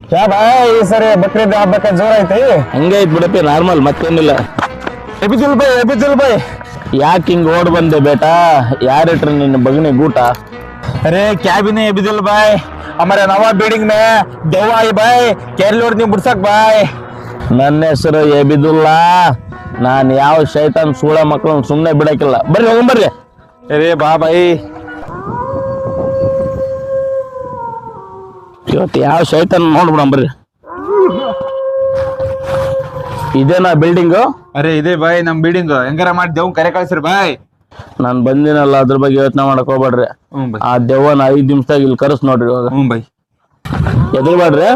ಕ್ಯಾ ಬಾಯ್ ಈ ಸರಿ ಬಕ್ರೀದ್ ಹಬ್ಬಕ್ಕೆ ಜೋರ ಐತಿ. ಹಂಗೆ ಐತ್ ಬಿಡಪ್ಪಿ, ನಾರ್ಮಲ್, ಮತ್ತೇನಿಲ್ಲ. ಎಬಿಜುಲ್ ಬಾಯ್ ಯಾಕೆ ಹಿಂಗ್ ಓಡ್ ಬಂದೆ ಬೇಟಾ? ಯಾರಿಟ್ರಿ ನಿನ್ನ ಬಗನಿ ಗೂಟ? अरे क्या भी नहीं अबिदुल भाई, हमारे नवा बिल्डिंग में देवा है भाई, केरलोड नहीं बुड़सक भाई. ನನ್ನ ಹೆಸರು ಎಬಿದುಲ್ಲಾ. ನಾನ್ ಯಾವ ಶೈತಾನ್ ಸೂಳ ಮಕ್ಕಳನ್ನ ಸುಮ್ನೆ ಬಿಡಕ್ಕಿಲ್ಲ. ಬರ್ರಿ ಹೋಗಂಬರ್ರಿ. अरे बा भाई ಇವತ್ತು ಯಾವ ಶೈತಾನ್ ನೋಡ್ಬಿಡಂ ಬರ್ರಿ. ಇದೇನಾ ಬಿಲ್ಡಿಂಗು? अरे ಇದೇ ಬಾಯ್ ನಮ್ ಬಿಲ್ಡಿಂಗ್. ಹೆಂಗಾರ ಮಾಡಿ ದೇವ್ ಕರೆ ಕಳ್ಸಿರಿ ಬಾಯ್. ನಾನ್ ಬಂದಿನಲ್ಲ, ಅದ್ರ ಬಗ್ಗೆ ಯೋಚನೆ ಮಾಡಕ್ ಹೋಗ್ಬೇಡ್ರಿ. ಆ ದೆವ್ವನ 5 ನಿಮಿಷದಾಗ ಇಲ್ಲಿ ಕರ್ಸ್ ನೋಡ್ರಿ. ಇವಾಗ ಬಾಯ್ ಎದುರ್ಬೇಡ್ರಿ.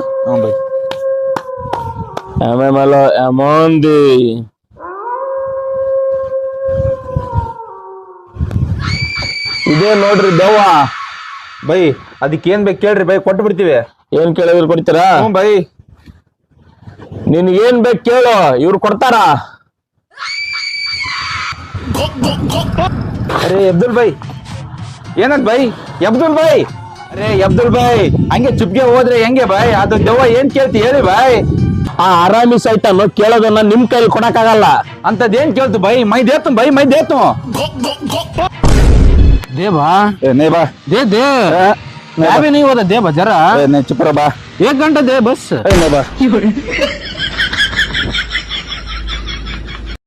ಬಾಯ್ ಆಮೇಲೆ ಅಮೋಂದಿ ಇದೇ ನೋಡ್ರಿ ದೆವ್ವ. ಬೈ ಅದಕ್ಕೆ ಏನ್ ಬೇಕು ಕೇಳ್ರಿ ಬೈ, ಕೊಟ್ಟು ಬಿಡ್ತೀವಿ. ಏನ್ ಕೇಳಿದ್ರು ಕೊಡ್ತೀರಾ? ಬೈ ನಿನ್ ಏನ್ ಬೇಕು ಕೇಳು, ಇವ್ರು ಕೊಡ್ತಾರ. ಅರೆ ಅಬ್ದುಲ್ ಭಾಯ್ ಏನಂತ ಬೈ? ಅಬ್ದುಲ್ ಭಾಯ್, ಅರೆ ಅಬ್ದುಲ್ ಭಾಯ್ ಹಂಗೆ ಚುಪ್ಗೆ ಹೋದ್ರೆ ಹೆಂಗೆ ಬಾಯ್? ಅದು ದೆವ್ವ ಏನ್ ಕೇಳ್ತಿ ಹೇಳಿ ಬಾಯ್. ಆ ಆರಾಮಿ ಸೈತನ್ನು ಕೇಳೋದನ್ನ ನಿಮ್ ಕೈಲಿ ಕೊಡಕ್ಕಾಗಲ್ಲ. ಅಂತದೇನ್ ಕೇಳ್ತು ಬೈ? ಮೈ ದೇತು ಬೈ, ಮೈ ದೇತು दे बा नहीं बा दे दे मैं भी नहीं होता दे बा जरा नहीं चुप रहो बा 1 घंटा दे बस नहीं बा